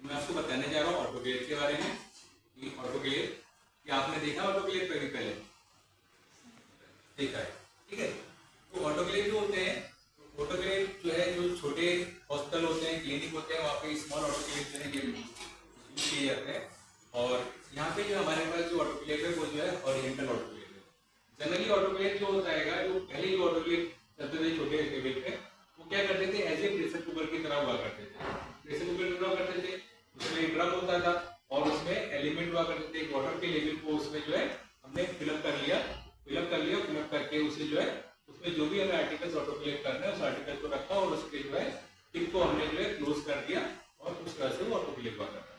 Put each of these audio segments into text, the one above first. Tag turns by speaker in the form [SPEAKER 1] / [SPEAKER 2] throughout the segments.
[SPEAKER 1] मैं आपको बताने जा रहा हूँ ऑटोक्लेव के बारे में कि ऑटोक्लेव क्या आपने देखा ऑटोक्लेव कभी पहले देखा है। ठीक है, तो ऑटोक्लेव जो होते हैं, ऑटोक्लेव जो है जो छोटे हॉस्पिटल होते हैं, क्लिनिक होते हैं, वहाँ पे स्मॉल ऑटोक्लेव जो है यूज किए जाते हैं। और यहाँ पे जो हमारे पास जो ऑटोक्लेव है वो जो है हॉरिजॉन्टल ऑटोक्लेव है। जनरली ऑटोक्लेव जो होता है जो पहले जो ऑटोक्लेव चलते थे छोटे लेवल पे, वो क्या करते थे एज ए प्रेशर कुकर की तरह हुआ करते थे। प्रेशर कुकर की तरह करते थे, उसमें एक ड्रम होता था और उसमें एलिमेंट हुआ करते थे। वाटर के लेवल को उसमें जो है हमने फिलअप कर लिया, फिलअप करके उसे जो है उसमें जो भी हमें आर्टिकल्स ऑटोक्लेव करना है उस आर्टिकल को रखा और उसके जो है टिप को हमने जो है क्लोज कर दिया और उस तरह से वो ऑटोक्लेव हुआ करता था।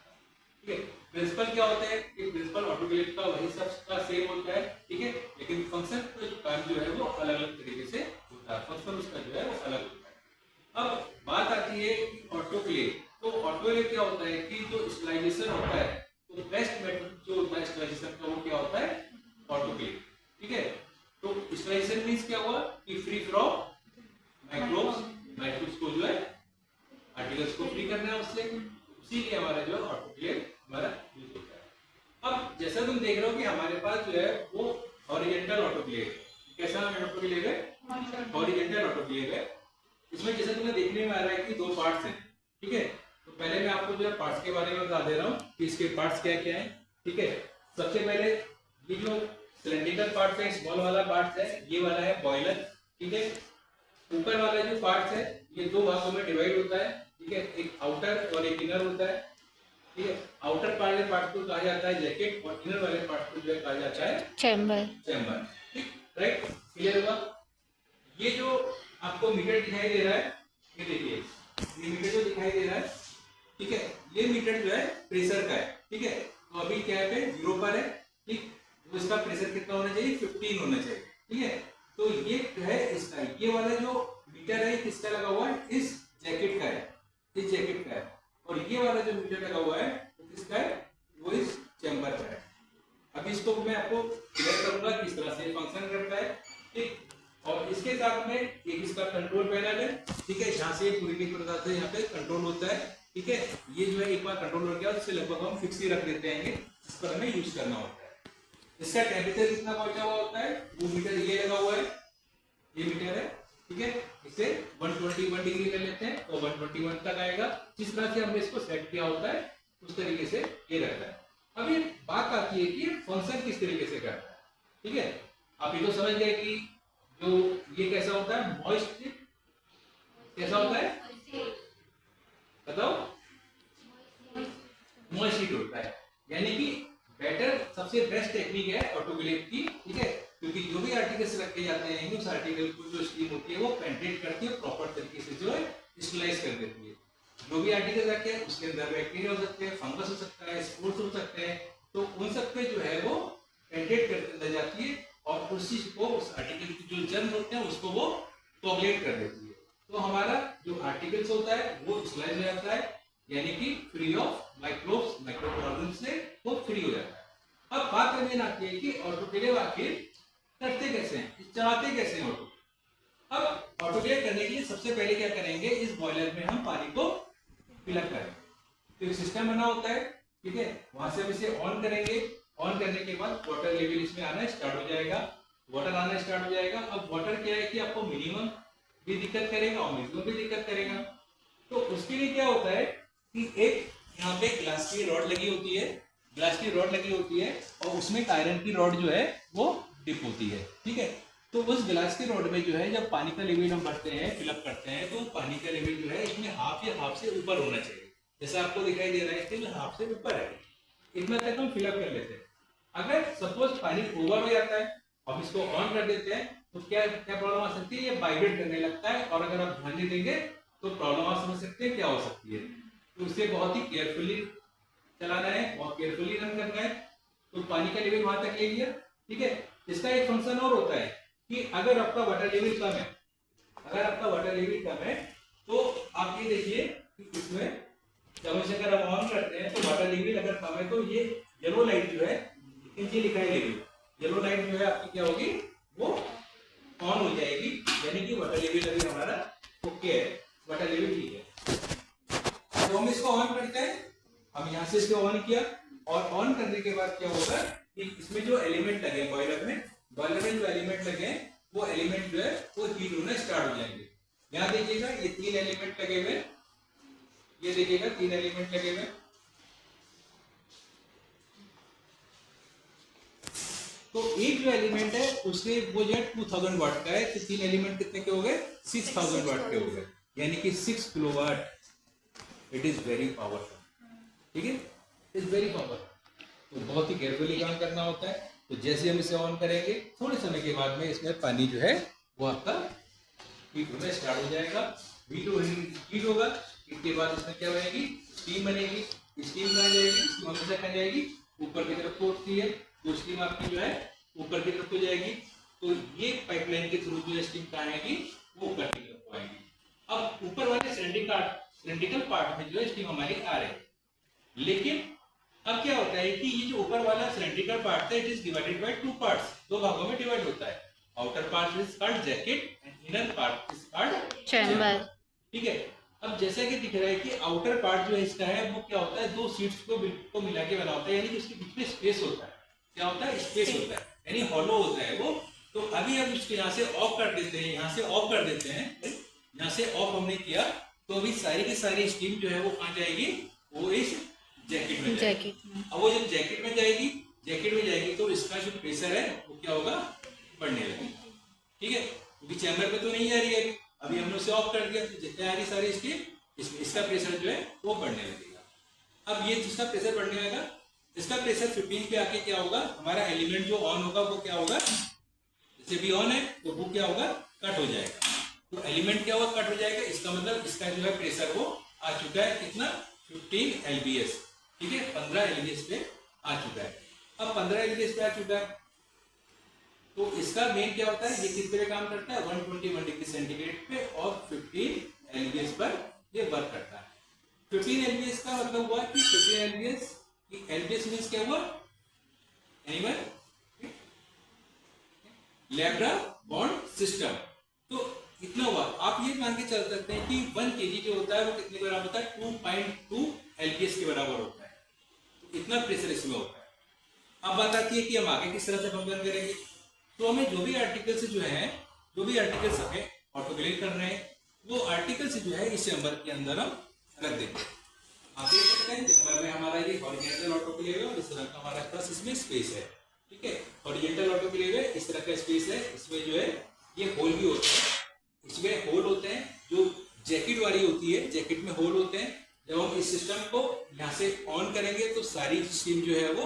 [SPEAKER 1] ठीक है, प्रिंसिपल क्या होता है कि प्रिंसिपल ऑटोक्लेव का वही सब का सेम होता है। ठीक है, लेकिन फंक्शन काम जो है वो अलग अलग तरीके से होता है, फंक्शन उसका जो है वो अलग होता है। अब बात आती है कि ऑटोक्लेव, तो ऑटोक्लेव क्या होता है कि जो स्टरलाइजेशन होता है, तो बेस्ट मेथड जो होता है स्टरलाइजेशन का वो क्या होता है ऑटोक्लेव। ठीक है, तो स्टरलाइजेशन मींस क्या हुआ कि फ्री फ्रॉम माइक्रोब्स को जो है आर्टिकल्स को फ्री करना है उससे, इसीलिए हमारा जो ऑटोक्लेव हमारा यूज होता है। अब जैसा तुम देख रहे हो कि हमारे पास जो है वो हॉरिजॉन्टल ऑटोक्लेव है। कैसा ऑटोक्लेव है? हॉरिजॉन्टल ऑटोक्लेव है। इसमें जैसे तुम्हें देखने में आ रहा है कि दो पार्ट्स हैं। ठीक है, तो पहले मैं आपको जो है पार्ट्स के बारे में बता दे रहा हूँ कि इसके पार्ट्स क्या क्या हैं। ठीक है, सबसे पहले ये जो सिलेंड्रिकल पार्ट है, स्मॉल वाला पार्ट है, ये वाला है बॉयलर। ठीक है, ऊपर वाला जो पार्ट है ये दो भागों में डिवाइड होता है। ठीक है, एक आउटर और एक इनर होता है। ठीक है, आउटर वाले पार्ट को कहा जाता है जैकेट और इनर वाले पार्ट को जो है कहा जाता है चैम्बर। ठीक, राइट, क्लियर हुआ? ये जो आपको मीटर दिखाई दे रहा है, ये देखिए ये मीटर जो दिखाई दे रहा है, ठीक है, ये मीटर जो है प्रेशर का है। ठीक है, तो अभी क्या है 0 पर है। ठीक, तो इसका प्रेशर कितना होना चाहिए? 15 होना चाहिए। ठीक है, तो ये जो है इसका, ये वाला जो मीटर है किसका लगा हुआ है? इस जैकेट का है, इस जैकेट का है। और ये वाला जो मीटर लगा हुआ है वो किसका है? वो इस चैम्बर का है। अब इसको मैं आपको क्लियर करूंगा किस तरह से फंक्शन करता है। ठीक, और इसके साथ में एक इसका कंट्रोल पैनल है। ठीक है, यहाँ से पूरी प्रकार से यहाँ पे कंट्रोल होता है। ठीक है, ये जो है एक बार कंट्रोल हो गया उससे लगभग हम फिक्स ही रख देते हैं, इस पर हमें यूज करना होता है। इसका टेम्परेचर कितना पहुंचा हुआ होता है? वो मीटर ये लगा हुआ है, ये मीटर है। ठीक है, इसे 121 डिग्री कर लेते हैं तो 121 तक आएगा। जिस तरह से हमने इसको सेट किया होता है उस तरीके से ये रहता है। अब ये बात आती है कि ये फंक्शन किस तरीके से करता है। ठीक है, आप ये तो समझ गए कि जो ये कैसा होता है, मॉइस्ट कैसा होता है बताओ? मॉइस्ट हीट होता है, यानी कि बेटर सबसे बेस्ट टेक्निक है ऑटोक्लेव की। ठीक है, क्योंकि जो भी आर्टिकल्स रखे जाते हैं उस आर्टिकल को जो स्टीम होती है वो पेंट्रेट करती है, प्रॉपर तरीके से जो है स्टरलाइज कर देती है। जो भी आर्टिकल रखे हैं उसके अंदर बैक्टीरिया हो सकते हैं, फंगस हो सकता है, स्पोर्स हो सकते हैं, तो उन सब पे जो है वो पेंट्रेट करते जाती है और उस चीज को, उस आर्टिकल की जो जर्म होते हैं उसको वो कोगुलेट कर देती है। तो हमारा जो आर्टिकल्स होता है वो स्टरलाइज हो जाता है, यानी कि फ्री ऑफ माइक्रोब्स, माइक्रोऑर्गेनिज्म से वो फ्री हो जाता है। अब बात करने आती है कि ऑटोक्लेव आखिर करते कैसे हैं, चलाते कैसे हैं ऑटो। अब ऑटोक्लेव करने के लिए सबसे पहले क्या करेंगे, इस बॉयलर में हम पानी को फिलअप करेंगे। तो एक सिस्टम बना होता है। ठीक है, वहां से हम इसे ऑन करेंगे। ऑन करने के बाद वाटर लेवल इसमें आना स्टार्ट हो जाएगा, वाटर आना स्टार्ट हो जाएगा। अब वाटर क्या है कि आपको मिनिमम भी दिक्कत करेगा और मैक्सिमम भी दिक्कत करेगा। तो उसके लिए क्या होता है कि एक यहाँ पे ग्लास की रॉड लगी होती है, ग्लास की रॉड लगी होती है और उसमें आयरन की रॉड जो है वो डिप होती है। ठीक है, तो उस ग्लास की रॉड में जो है जब पानी का लेवल हम भरते हैं, फिलअप करते हैं, तो पानी का लेवल जो है इसमें हाफ से ऊपर होना चाहिए। जैसा आपको दिखाई दे रहा है स्टिल हाफ से ऊपर है, इतना तक हम फिलअप कर लेते हैं। अगर सपोज पानी ओवर हो जाता है, हम इसको ऑन कर देते हैं, तो क्या क्या प्रॉब्लम आ सकती है? ये वाइब्रेट करने लगता है और अगर आप ध्यान नहीं देंगे तो प्रॉब्लम आप समझ सकते हैं क्या हो सकती है। तो इसे बहुत ही केयरफुली चलाना है, बहुत केयरफुली रन करना है। तो पानी का लेवल वहां तक ले लिया। ठीक है, इसका एक फंक्शन और होता है कि अगर आपका वाटर लेवल कम है, अगर आपका वाटर लेवल कम है तो आप ये देखिए कि इसमें जब इसे अगर हम ऑन करते हैं तो वाटर लेवल अगर कम है तो ये येलो लाइट जो है नीचे लिखाई देगी, येलो लाइट जो है आपकी क्या होगी, वो ऑन हो जाएगी, यानी कि वाटर लेवल अभी हमारा ओके है, वाटर लेवल ठीक है। तो हम इसको ऑन करते हैं अब यहाँ से इसे ऑन किया और ऑन करने के बाद क्या होगा कि इसमें जो एलिमेंट लगे बॉयलर में जो एलिमेंट लगे वो एलिमेंट जो है वो हीट होना स्टार्ट हो जाएंगे। यहाँ देखिएगा ये 3 एलिमेंट लगे हुए, ये देखिएगा 3 एलिमेंट लगे हुए। तो एक जो एलिमेंट है उसके वो जो है 2000 वाट का है, तो 3 एलिमेंट कितने के हो गए 6000 वाट के हो गए, यानी कि 6 kilowatt. It is very powerful, ठीक है, इट इज वेरी पावरफुल। तो बहुत ही केयरफुली काम करना होता है। तो जैसे हम इसे ऑन करेंगे थोड़े समय के बाद में इसमें पानी जो है वो आपका हीट होना स्टार्ट हो जाएगा। हीट होगा, इसके बाद इसमें क्या बनेगी, स्टीम बनेगी। स्टीम कहाँ जाएगी, स्टीम हमेशा कहाँ जाएगी, ऊपर की तरफ होती है, तो स्टीम आपकी जो है ऊपर की तरफ हो जाएगी। तो ये पाइपलाइन के थ्रू जो है स्टीम कहाँ आएगी, वो ऊपर की तरफ आएगी। अब ऊपर वाले सिलेंड्रिकल पार्ट में जो है स्टीम हमारी आ रही है, लेकिन अब क्या होता है कि ये जो ऊपर वाला सिलेंड्रिकल पार्ट है, it is divided by 2 parts, 2 भागों में डिवाइड होता है। Outer part is called jacket and inner part is called chamber, ठीक है। अब जैसा कि दिख रहा है कि आउटर पार्ट जो है इसका है वो क्या होता है, 2 शीट्स को मिला के बना होता है, यानी कि उसके बीच में स्पेस होता है। क्या होता है, स्पेस होता है, यानी हॉलो होता है वो। तो अभी हम इसको यहाँ से ऑफ कर देते हैं, यहाँ से ऑफ कर देते हैं, यहाँ से ऑफ हमने किया, तो अभी सारी की सारी स्टीम जो है वो कहाँ जाएगी, वो इस जैकेट में जाएगी। अब वो जब जैकेट में जाएगी तो इसका जो प्रेशर है वो क्या होगा, बढ़ने लगेगा, ठीक है, क्योंकि चैम्बर पे तो नहीं आ रही है अभी हमने उसे ऑफ कर दिया, तो जितने आ रही सारी स्टीम इसका प्रेशर जो है वो बढ़ने लगेगा। अब ये जिसका प्रेशर बढ़ने लगा, इसका प्रेशर 15 पे आके क्या होगा, हमारा एलिमेंट जो ऑन होगा वो क्या होगा, जैसे भी ऑन है तो वो क्या होगा, कट हो जाएगा। तो एलिमेंट क्या होगा, कट हो जाएगा, इसका मतलब इसका जो है प्रेशर वो आ चुका है कितना, 15 LBS, ठीक है, 15 LBS पे आ चुका है। अब 15 LBS पे आ चुका है तो इसका मेन क्या होता है, ये किस पे काम करता है, 121 डिग्री सेंटीग्रेड पे और 15 LBS पर ये वर्क करता है। 15 LBS का मतलब हुआ कि 15 LBS की LBS मींस क्या हुआ, एनिमल लैब्रा बॉन्ड सिस्टम। तो इतना हुआ, आप ये मान के चल सकते हैं कि 1 kg जो होता है वो कितने के बराबर होता है, 2.2 LBS के बराबर होता है। तो इतना प्रेशर इसमें होता है। अब बात आती है कि हम आगे किस तरह से फंक्शन करेंगे। तो हमें जो भी आर्टिकल्स जो हमें ऑटोक्लेव कर रहे हैं, वो आर्टिकल्स जो है इस चैम्बर के अंदर हम रख देंगे। आप देख सकते हैं चैम्बर में हमारा ये हॉरिजॉन्टल ऑटोक्लेव है और इस तरह का हमारा पास इसमें स्पेस है, ठीक है, हॉरिजॉन्टल ऑटोक्लेव है, इस तरह का स्पेस है, इसमें जो है ये होल भी होते हैं, इसमें होल होते हैं, जो जैकेट वाली होती है जैकेट में होल होते हैं। जब हम इस सिस्टम को यहाँ से ऑन करेंगे तो सारी स्टीम जो है वो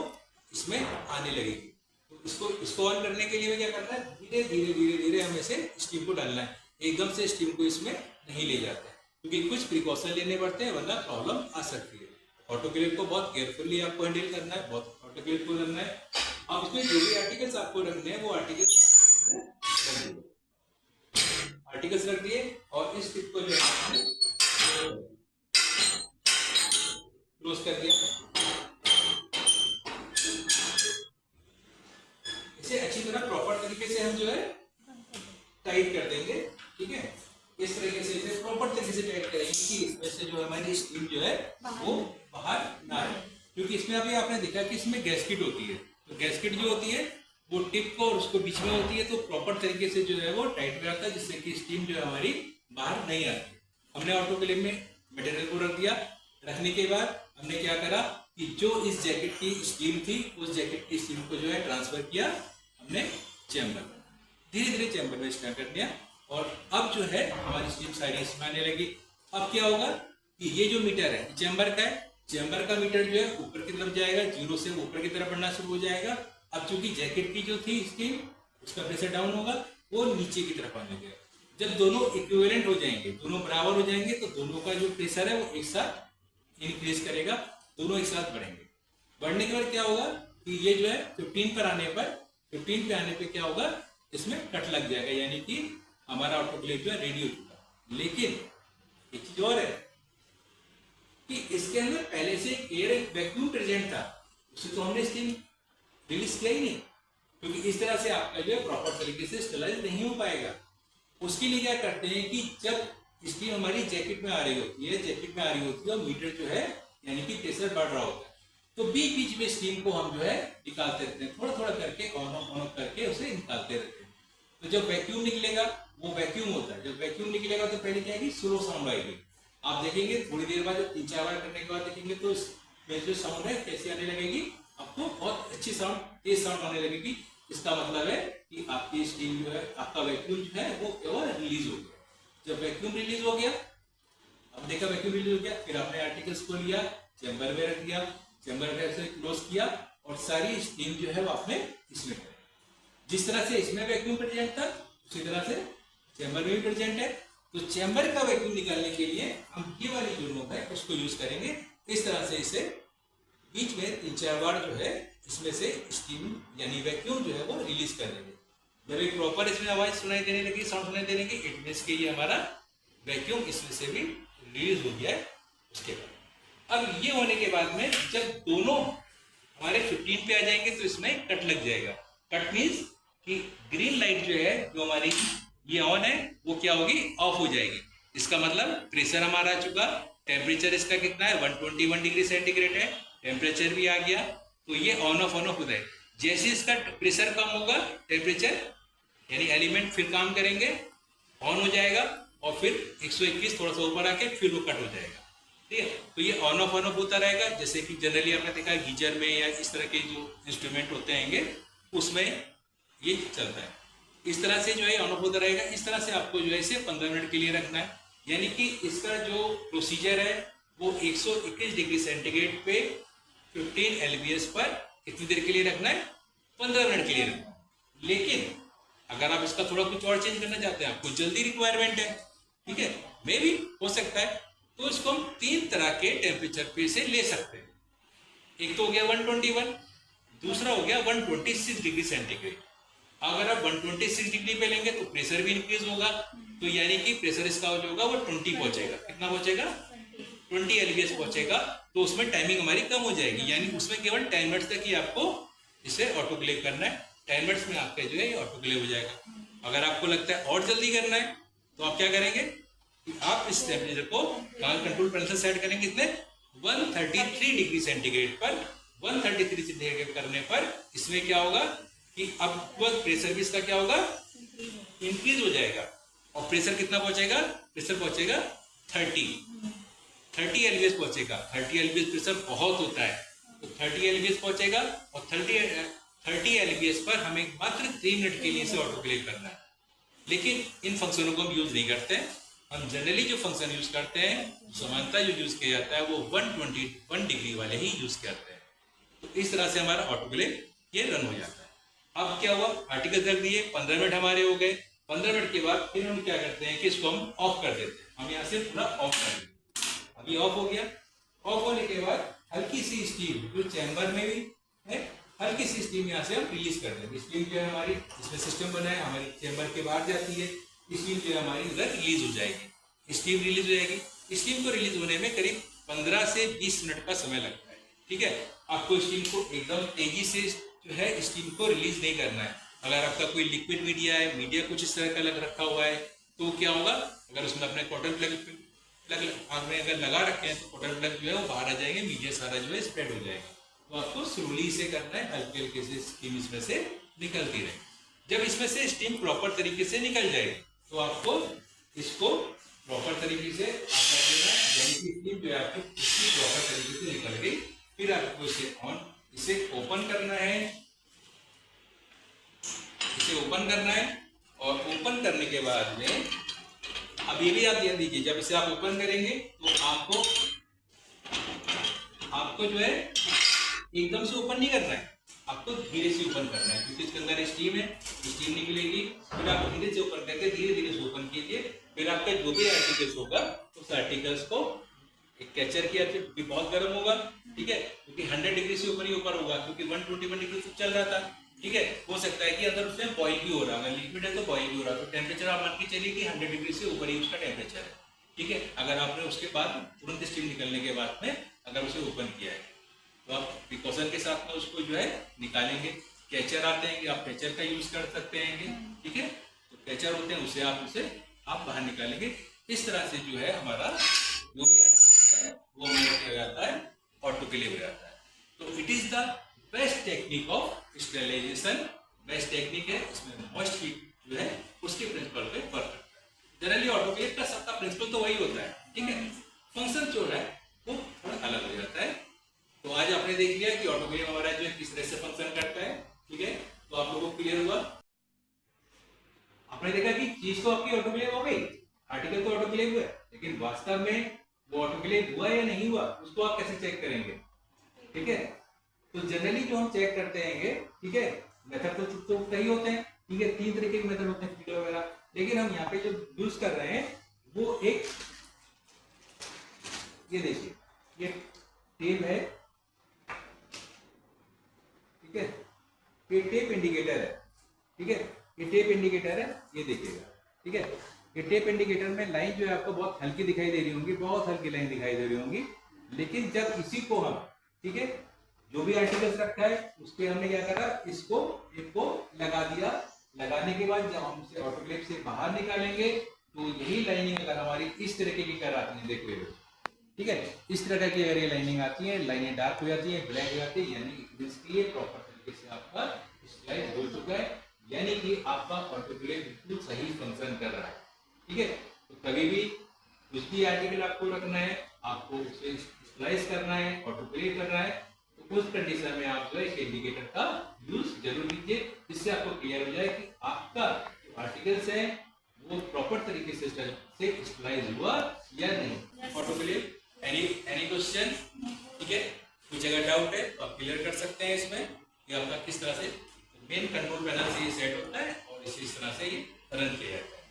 [SPEAKER 1] इसमें आने लगेगी। तो इसको ऑन करने के लिए क्या करना है, धीरे धीरे हमें से स्टीम को डालना है, एकदम से स्टीम को इसमें नहीं ले जाते हैं, क्योंकि कुछ प्रिकॉशन लेने पड़ते हैं, वरना प्रॉब्लम आ सकती है। ऑटोक्लेव को बहुत केयरफुली आपको हैंडल करना है, बहुत ऑटोक्लेव को करना है। अब इसमें जो भी आर्टिकल्स आपको रखने हैं वो आर्टिकल्स रख दिए और इस टिप को जो है क्लोज कर दिया। इसे अच्छी तरह प्रॉपर तरीके से हम जो है टाइट कर देंगे, ठीक है, इस तरीके से इसे प्रॉपर तरीके से टाइट करेंगे कि इसमें से जो हमारी स्टीम जो है वो बाहर ना आए, क्योंकि इसमें अभी आपने देखा कि इसमें गैस्केट होती है, तो गैस्केट जो होती है वो टिप को और उसको बीच में होती है, तो प्रॉपर तरीके से जो है वो टाइट हो जाता है, जिससे कि स्टीम जो है हमारी बाहर नहीं आती। हमने ऑटोक्लेव में मटेरियल को रख दिया, रखने के बाद हमने क्या करा कि जो इस जैकेट की स्टीम थी उस जैकेट की स्टीम को जो है ट्रांसफर किया हमने चैम्बर में, धीरे धीरे चैम्बर में स्टार्ट कर दिया और अब जो है हमारी स्टीम सारी इसमें आने लगी। अब क्या होगा कि ये जो मीटर है चैम्बर का है, चैम्बर का मीटर जो है ऊपर की तरफ जाएगा, 0 से ऊपर की तरफ बढ़ना शुरू हो जाएगा। अब चूंकि जैकेट की जो थी स्टीम उसका प्रेशर डाउन होगा, वो नीचे की तरफ आने लगेगा। जब दोनों इक्विवेलेंट हो जाएंगे, दोनों बराबर हो जाएंगे, तो दोनों का जो प्रेशर है वो एक साथ इंक्रीज करेगा, दोनों एक साथ बढ़ेंगे। बढ़ने के बाद क्या होगा कि ये जो है 15 पे आने पे क्या होगा, इसमें कट लग जाएगा, यानी कि हमारा ऑटोक्लेव जो है रेडी हो चुका। लेकिन एक चीज और है कि इसके अंदर पहले से एयर वैक्यूम प्रेजेंट था, उसे तो हमने स्टीम रिलीज किया ही नहीं, क्योंकि इस तरह से आपका जो है प्रॉपर तरीके से स्टेलाइज नहीं हो पाएगा। उसके लिए क्या करते हैं कि जब स्टीम हमारी जैकेट में आ रही होती है और मीटर जो है यानी कि प्रेशर बढ़ रहा होता है, तो बीच बीच में स्टीम को हम जो है निकालते रहते हैं, थोड़ा थोड़ा करके ऑन ऑफ करके उसे निकालते रहते हैं। तो जब वैक्यूम निकलेगा, वो वैक्यूम होता है, जब वैक्यूम निकलेगा तो पहले क्या आएगी, स्लो साउंड आएगी। आप देखेंगे थोड़ी देर बाद, जब 3-4 बार करने के बाद देखेंगे तो इसमें जो साउंड है कैसे आने लगेगी, आपको बहुत अच्छी साउंड, तेज साउंड आने लगेगी। इसका मतलब है कि आपकी स्टीम जो है, आपका वैक्यूम जो है वो केवल रिलीज हो गया। जब वैक्यूम रिलीज हो गया, अब देखा वैक्यूम रिलीज हो गया, फिर आपने आर्टिकल्स को लिया, चैम्बर में रख दिया, चैम्बर में से क्लोज किया और सारी स्टीम जो है वो आपने इसमें कर, जिस तरह से इसमें वैक्यूम प्रेजेंट था उसी तरह से चैम्बर में भी प्रेजेंट है। तो चैम्बर का वैक्यूम निकालने के लिए हम ये वाली जो नोब है उसको यूज करेंगे। इस तरह से इसे बीच में 3-4 बार जो है इसमें से स्टीम यानी वैक्यूम जो है वो रिलीज कर देंगे। जब एक प्रॉपर इसमें आवाज सुनाई देने लगी, साउंड सुनाई देने लगी, इट मींस कि ये हमारा वैक्यूम इसमें से भी रिलीज हो गया है। उसके बाद अब ये होने के बाद में जब दोनों हमारे 15 पे आ जाएंगे तो इसमें कट लग जाएगा। कट मीन्स कि ग्रीन लाइट जो है, जो हमारी ये ऑन है, वो क्या होगी, ऑफ हो जाएगी। इसका मतलब प्रेशर हमारा आ चुका, टेम्परेचर इसका कितना है, 121 डिग्री सेंटीग्रेड है, टेम्परेचर भी आ गया, तो ये ऑन ऑफ होता है। जैसे इसका प्रेशर कम होगा, टेम्परेचर यानी एलिमेंट फिर काम करेंगे, ऑन हो जाएगा और फिर 121 थोड़ा सा ऊपर आके फिर वो कट हो जाएगा। ठीक है, तो ये ऑन ऑफ होता रहेगा। जैसे कि जनरली आपने देखा गीजर में या इस तरह के जो इंस्ट्रूमेंट होते हैं उसमें ये चलता है। इस तरह से जो है ऑन ऑफ होता रहेगा। इस तरह से आपको जो है इसे 15 मिनट के लिए रखना है, यानी कि इसका जो प्रोसीजर है वो 121 डिग्री सेंटीग्रेड पे 15 LBS पर कितनी देर के लिए रखना है, 15 मिनट के लिए रखना है। लेकिन अगर आप इसका थोड़ा कुछ और चेंज करना चाहते हैं, आपको जल्दी रिक्वायरमेंट है, ठीक है, मे भी हो सकता है, तो इसको हम 3 तरह के टेम्परेचर पे से ले सकते हैं। एक तो हो गया 121, दूसरा हो गया 126 डिग्री सेंटीग्रेड। अगर आप 126 डिग्री पे लेंगे तो प्रेशर भी इंक्रीज होगा, तो यानी कि प्रेशर इसका जो होगा वो 20 पहुंचेगा। कितना पहुंचेगा, 20 LBS पहुंचेगा। तो उसमें टाइमिंग हमारी कम हो जाएगी, यानी उसमें केवल 10 मिनट्स तक ही आपको इसे ऑटोक्लेव करना है। 10 मिनट्स में आपका जो है ये ऑटोक्लेव हो जाएगा। अगर आपको लगता है और जल्दी करना है तो आप क्या करेंगे कि आप इस टेम्परेचर को कंट्रोल पैनल से सेट करेंगे कितने, 133 डिग्री सेंटीग्रेड पर। 133 सेंटीग्रेड करने पर इसमें क्या होगा कि अब प्रेशर भी इसका क्या होगा, इंक्रीज हो जाएगा। और प्रेशर कितना पहुंचेगा, प्रेशर पहुंचेगा 30 LBS पहुंचेगा। 30 LBS प्रेशर बहुत होता है, तो 30 LBS पहुंचेगा और 30 LBS पर हमें मात्र 3 मिनट के लिए इसे ऑटोक्लेव करना है। लेकिन इन फंक्शनों को हम यूज नहीं करते हैं। हम जनरली जो फंक्शन यूज करते हैं, समानता जो यूज किया जाता है वो 121 डिग्री वाले ही यूज करते हैं। तो इस तरह से हमारा ऑटोक्लेव ये रन हो जाता है। अब क्या हुआ, आर्टिकल रख दिए, 15 मिनट हमारे हो गए। 15 मिनट के बाद फिर हम क्या करते हैं कि इसको हम ऑफ कर देते हैं। हम यहाँ से पूरा ऑफ कर देते हैं। अभी ऑफ हो गया। ऑफ होने के बाद हल्की सी स्टीम जो चैम्बर में भी है, हल्की सी स्टीम यहाँ से हम रिलीज कर देंगे। स्टीम जो है हमारी, इसमें सिस्टम बना है, हमारी चैम्बर के बाहर जाती है, स्टीम जो है हमारी इधर रिलीज हो जाएगी। स्टीम रिलीज हो जाएगी। स्टीम को रिलीज होने में करीब 15 से 20 मिनट का समय लगता है। ठीक है, आपको स्टीम को एकदम तेजी से जो है स्टीम को रिलीज नहीं करना है। अगर आपका कोई लिक्विड मीडिया है, मीडिया कुछ इस तरह का लग रखा हुआ है, तो क्या होगा, अगर उसमें अपने कॉटन प्लग आपने अगर लगा रखे हैं तो कॉटन प्लग जो है वो बाहर आ जाएंगे, मीडिया सारा जो है स्प्रेड हो जाएगा। तो आपको स्लोली से करना है, हल्के हल्के से स्टीम इसमें से निकलती रहे। जब इसमें से स्टीम प्रॉपर तरीके से निकल जाएगी तो आपको इसको प्रॉपर तरीके से यानी कि स्टीम जो है आपकी प्रॉपर तरीके से निकल गई। फिर आपको इसे ओपन करना है, इसे ओपन करना है। और ओपन करने के बाद में अब ये भी आप ध्यान दीजिए, जब इसे आप ओपन करेंगे तो आपको जो है एकदम से ओपन नहीं करना है, आपको धीरे से ओपन करना है, क्योंकि इसके अंदर स्टीम है, स्टीम निकलेगी। फिर आप धीरे से ओपन करके धीरे धीरे से ओपन कीजिए। फिर आपका जो भी आर्टिकल्स होगा उस आर्टिकल्स को एक कैचर किया, क्योंकि बहुत गर्म होगा, ठीक है, क्योंकि 100 डिग्री से ऊपर ही ऊपर होगा, क्योंकि 121 डिग्री से चल रहा था। ठीक है, हो सकता है कि अंदर उसमें बॉइल भी हो रहा है, अगर लिक्विड है तो बॉइल भी हो रहा है, तो टेम्परेचर आप मान के चलिए कि 100 डिग्री से ऊपर ही उसका टेम्परेचर है। ठीक है, अगर आपने उसके बाद तुरंत स्टीम निकलने के बाद में अगर उसे ओपन किया है तो आप प्रिकॉशन के साथ में उसको जो है निकालेंगे। कैचर आते हैं, आप कैचर का यूज कर सकते हैं। ठीक है, तो कैचर होते हैं, उसे आप बाहर निकालेंगे। इस तरह से जो है हमारा जो भी आर्टिकल है वो किया जाता है ऑटोक्लेव हो जाता है। तो it is the best technique of sterilisation, best technique है, इसमें मॉइस्ट हीट जो है उसके प्रिंसिपल पे वर्क करता है। जनरली ऑटोक्लेव का सबका प्रिंसिपल तो वही होता है, ठीक है, फंक्शन जो है वो थोड़ा अलग हो जाता है। तो आज आपने देख लिया कि ऑटोक्लेव हमारा जो है किस तरह से फंक्शन करता है, ठीक है, तो आप लोगों को क्लियर हुआ। आपने देखा कि चीज तो आपकी ऑटोक्लेव हो गई, आर्टिकल तो ऑटोक्लेव हुआ, लेकिन वास्तव में वो ऑटोक्लेव हुआ या नहीं हुआ उसको आप कैसे चेक करेंगे, ठीक है। तो जनरली जो हम चेक करते हैं, ठीक है, मेथड तो कई होते हैं, ठीक है, 3 तरीके के मेथड होते हैं वीडियो वगैरह, लेकिन हम यहाँ पे जो यूज कर रहे हैं वो एक, ये देखिए, ये टेप है, ठीक है, ये टेप इंडिकेटर है, ठीक है, ये टेप इंडिकेटर है, ये देखिएगा, ठीक है। ये टेप इंडिकेटर में लाइन जो है आपको बहुत हल्की दिखाई दे रही होंगी, बहुत हल्की लाइन दिखाई दे रही होंगी, लेकिन जब इसी को हम, ठीक है, जो भी आर्टिकल्स रखा है उस पे हमने क्या करा, इसको एक को लगा दिया, लगाने के बाद जब हम इसे ऑटोक्लेव से बाहर निकालेंगे तो यही लाइनिंग अगर हमारी इस तरीके की कर आती है, देखिए, ठीक है, इस तरह की अगर ये लाइनिंग आती है, लाइनें डार्क हो जाती है, ब्लैक हो जाती है, यानी इसकी ये प्रॉपर तरीके से आपका स्लाइड हो चुका है, यानी कि आपका ऑटोक्लेव बिल्कुल सही फंक्शन कर रहा है, ठीक है। तो कभी भी कुछ भी आर्टिकल आपको रखना है, आपको उसे स्लाइस करना है, ऑटोक्लेव करना है, तो उस कंडीशन में आप जो है इंडिकेटर का यूज जरूर कीजिए, इससे आपको क्लियर हो जाए कि आपका आर्टिकल्स है वो प्रॉपर तरीके से स्लाइस हुआ या नहीं। ऑटोक्लेव एनी क्वेश्चन, ठीक है, कुछ अगर डाउट है तो आप क्लियर कर सकते हैं इसमें, कि आपका किस तरह से मेन कंट्रोल पैनल से ये सेट होता है और इस तरह से ये रन किया जाता है।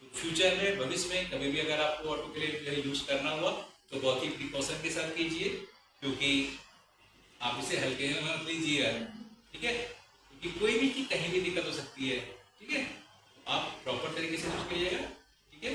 [SPEAKER 1] तो फ्यूचर में, भविष्य में कभी भी अगर आपको ऑटोक्लेव यूज करना हुआ तो बहुत ही प्रिकॉशन के साथ कीजिए, क्योंकि आप इसे हल्के में मत लीजिएगा, ठीक है, क्योंकि कोई भी चीज कहीं भी दिक्कत हो सकती है, ठीक है, आप प्रॉपर तरीके से यूज कीजिएगा, ठीक है।